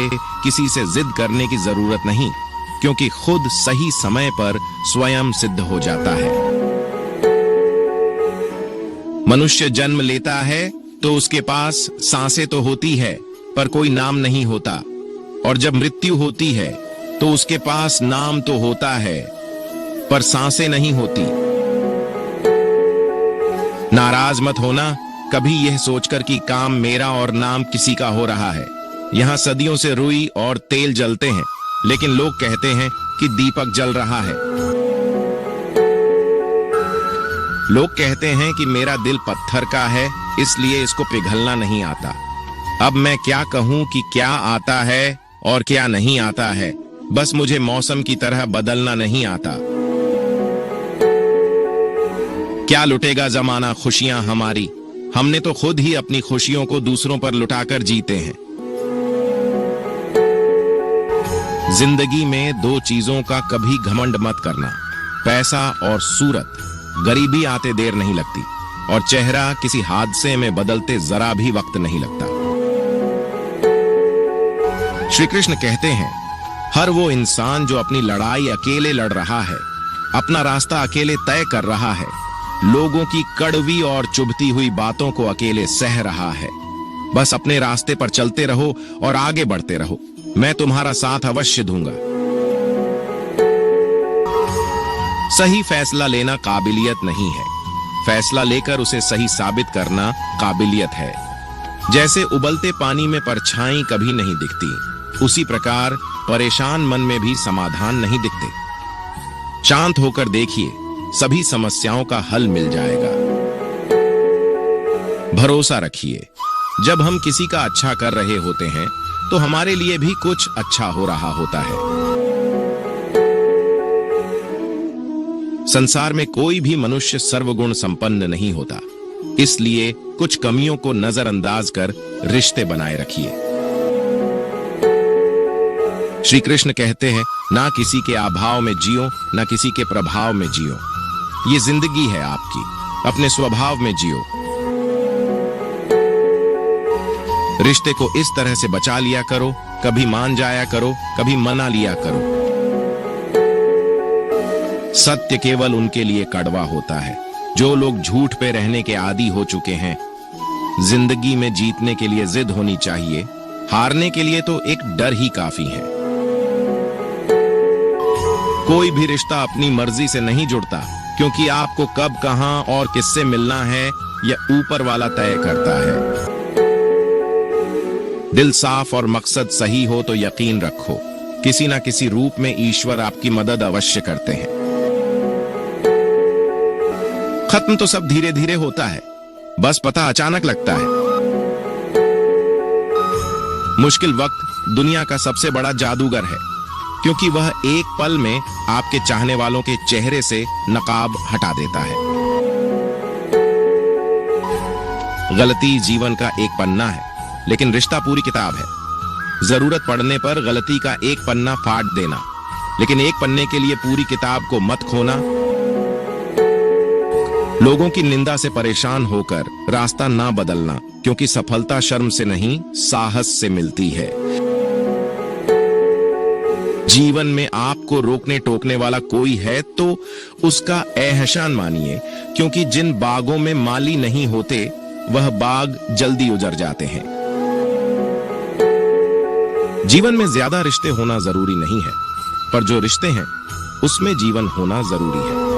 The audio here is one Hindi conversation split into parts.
लिए किसी से जिद करने की जरूरत नहीं, क्योंकि खुद सही समय पर स्वयं सिद्ध हो जाता है। मनुष्य जन्म लेता है तो उसके पास सांसें तो होती है पर कोई नाम नहीं होता, और जब मृत्यु होती है तो उसके पास नाम तो होता है पर सांसें नहीं होती। नाराज मत होना कभी यह सोचकर कि काम मेरा और नाम किसी का हो रहा है। यहां सदियों से रुई और तेल जलते हैं, लेकिन लोग कहते हैं कि दीपक जल रहा है। लोग कहते हैं कि मेरा दिल पत्थर का है, इसलिए इसको पिघलना नहीं आता। अब मैं क्या कहूं कि क्या आता है और क्या नहीं आता है, बस मुझे मौसम की तरह बदलना नहीं आता। क्या लुटेगा जमाना खुशियां हमारी, हमने तो खुद ही अपनी खुशियों को दूसरों पर लुटाकर जीते हैं। जिंदगी में दो चीजों का कभी घमंड मत करना, पैसा और सूरत। गरीबी आते देर नहीं लगती और चेहरा किसी हादसे में बदलते जरा भी वक्त नहीं लगता। श्री कृष्ण कहते हैं, हर वो इंसान जो अपनी लड़ाई अकेले लड़ रहा है, अपना रास्ता अकेले तय कर रहा है, लोगों की कड़वी और चुभती हुई बातों को अकेले सह रहा है, बस अपने रास्ते पर चलते रहो और आगे बढ़ते रहो, मैं तुम्हारा साथ अवश्य दूंगा। सही फैसला लेना काबिलियत नहीं है, फैसला लेकर उसे सही साबित करना काबिलियत है। जैसे उबलते पानी में परछाई कभी नहीं दिखती, उसी प्रकार परेशान मन में भी समाधान नहीं दिखते। शांत होकर देखिए, सभी समस्याओं का हल मिल जाएगा। भरोसा रखिए, जब हम किसी का अच्छा कर रहे होते हैं तो हमारे लिए भी कुछ अच्छा हो रहा होता है। संसार में कोई भी मनुष्य सर्वगुण संपन्न नहीं होता, इसलिए कुछ कमियों को नजरअंदाज कर रिश्ते बनाए रखिए। श्री कृष्ण कहते हैं, ना किसी के अभाव में जियो, ना किसी के प्रभाव में जियो। ये जिंदगी है आपकी, अपने स्वभाव में जियो। रिश्ते को इस तरह से बचा लिया करो, कभी मान जाया करो, कभी मना लिया करो। सत्य केवल उनके लिए कड़वा होता है जो लोग झूठ पे रहने के आदी हो चुके हैं। जिंदगी में जीतने के लिए जिद होनी चाहिए, हारने के लिए तो एक डर ही काफी है। कोई भी रिश्ता अपनी मर्जी से नहीं जुड़ता, क्योंकि आपको कब, कहां और किससे मिलना है यह ऊपर वाला तय करता है। दिल साफ और मकसद सही हो तो यकीन रखो, किसी ना किसी रूप में ईश्वर आपकी मदद अवश्य करते हैं। खत्म तो सब धीरे धीरे होता है, बस पता अचानक लगता है। मुश्किल वक्त दुनिया का सबसे बड़ा जादूगर है, क्योंकि वह एक पल में आपके चाहने वालों के चेहरे से नकाब हटा देता है। गलती जीवन का एक पन्ना है, लेकिन रिश्ता पूरी किताब है। जरूरत पड़ने पर गलती का एक पन्ना फाड़ देना, लेकिन एक पन्ने के लिए पूरी किताब को मत खोना। लोगों की निंदा से परेशान होकर रास्ता ना बदलना, क्योंकि सफलता शर्म से नहीं, साहस से मिलती है। जीवन में आपको रोकने टोकने वाला कोई है तो उसका एहसान मानिए, क्योंकि जिन बागों में माली नहीं होते वह बाग जल्दी उजड़ जाते हैं। जीवन में ज्यादा रिश्ते होना जरूरी नहीं है, पर जो रिश्ते हैं उसमें जीवन होना जरूरी है।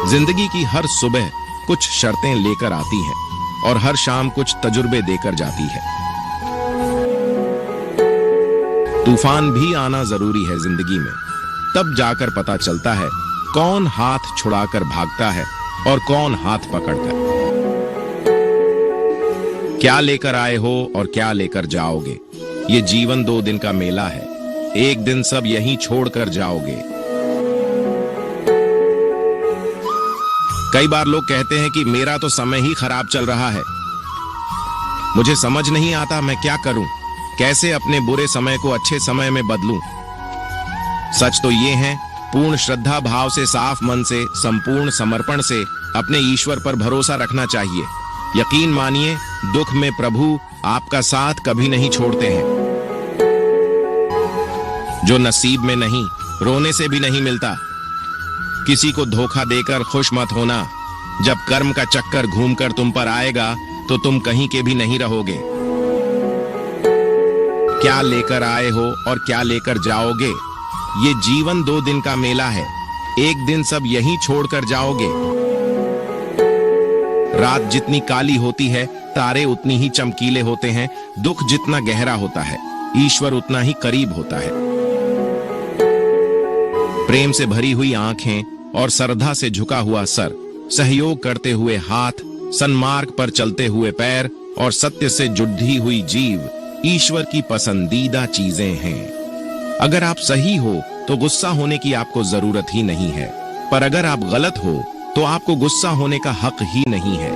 जिंदगी की हर सुबह कुछ शर्तें लेकर आती है और हर शाम कुछ तजुर्बे देकर जाती है। तूफान भी आना जरूरी है जिंदगी में, तब जाकर पता चलता है कौन हाथ छुड़ाकर भागता है और कौन हाथ पकड़कर। क्या लेकर आए हो और क्या लेकर जाओगे, ये जीवन 2 दिन का मेला है, एक दिन सब यहीं छोड़कर जाओगे। कई बार लोग कहते हैं कि मेरा तो समय ही खराब चल रहा है, मुझे समझ नहीं आता मैं क्या करूं, कैसे अपने बुरे समय को अच्छे समय में बदलूं। सच तो ये है, पूर्ण श्रद्धा भाव से, साफ मन से, संपूर्ण समर्पण से अपने ईश्वर पर भरोसा रखना चाहिए। यकीन मानिए, दुख में प्रभु आपका साथ कभी नहीं छोड़ते हैं। जो नसीब में नहीं, रोने से भी नहीं मिलता। किसी को धोखा देकर खुश मत होना। जब कर्म का चक्कर घूमकर तुम पर आएगा तो तुम कहीं के भी नहीं रहोगे। क्या लेकर आए हो और क्या लेकर जाओगे? ये जीवन 2 दिन का मेला है। एक दिन सब यहीं छोड़कर जाओगे। रात जितनी काली होती है, तारे उतनी ही चमकीले होते हैं। दुख जितना गहरा होता है, ईश्वर उतना ही करीब होता है। प्रेम से भरी हुई आंखें और श्रद्धा से झुका हुआ सर, सहयोग करते हुए हाथ, सन्मार्ग पर चलते हुए पैर और सत्य से जुड़ी हुई जीव ईश्वर की पसंदीदा चीजें हैं। अगर आप सही हो तो गुस्सा होने की आपको जरूरत ही नहीं है, पर अगर आप गलत हो तो आपको गुस्सा होने का हक ही नहीं है।